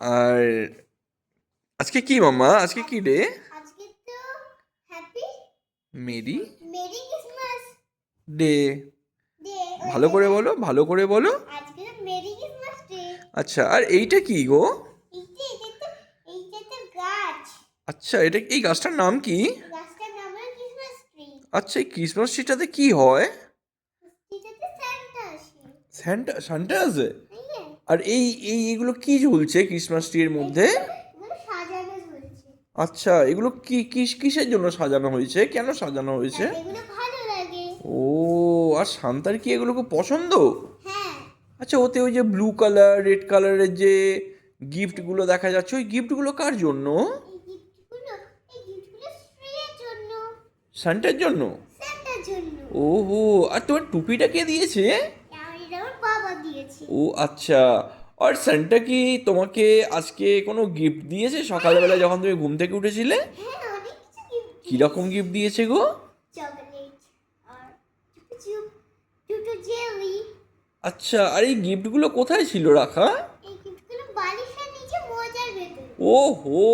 আর আজকে কি মাম্মা, আজকে কি ডে? আজকে তো happy Mary merry Christmas day. Day. ভালো করে বলো, ভালো করে বলো। আজকে তো মেরি ক্রিসমাস ডে। আচ্ছা, আর এইটা কি গো? এইটা তো গাছ। আচ্ছা, এটা এই গাছটার নাম কি? গাছটার নাম হলো ক্রিসমাস ট্রি। আচ্ছা, এই ক্রিসমাস ট্রিটাতে কি হয়? এটাতে সান্টা আসে। সান্টা সান্টা আছে? হ্যাঁ, আর এইগুলো কি ঝুলছে ক্রিসমাস ট্রির মধ্যে? এগুলো সাজানো হয়েছে। আচ্ছা, এগুলো কিসের জন্য সাজানো হয়েছে, কেন সাজানো হয়েছে? যাতে এগুলো ভালো লাগে। ও, আর শান্তার কি এগুলো খুব পছন্দ? হ্যাঁ, আচ্ছা, ওতে ওই যে ব্লু কালার রেড কালারের যে গিফটগুলো দেখা যাচ্ছে, ওই গিফটগুলো কার জন্য? এই গিফটগুলো এই গিফটগুলো স্ত্রীর জন্য। সান্টার জন্য? সান্টার জন্য। ওহো, আর তোমার টুপিটা কে দিয়েছে? এটা আমার বাবা দিয়েছে। ও আচ্ছা। আর সান্টা কি তোমাকে আজকে কোনো গিফট দিয়েছে সকালবেলা যখন তুমি ঘুম থেকে উঠেছিলে? হ্যাঁ, অনেক কিছু গিফট কিরকম গিফট দিয়েছে গো? চকলেট আর কিছু দুটো জেলি। আচ্ছা, আর এই গিফটগুলো কোথায় ছিল রাখা? এই গিফটগুলো বালিশের নিচে মোজার ভেতরে। ওহো,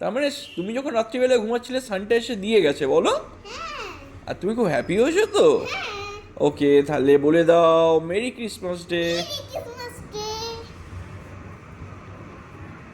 তার মানে তুমি যখন রাত্রিবেলা ঘুমাচ্ছিলে সানটা এসে দিয়ে গেছে বলো? হ্যাঁ, আর তুমি খুব হ্যাপি হয়েছো তো? হ্যাঁ। ওকে, তাহলে বলে দাও merry Christmas day. Merry Christmas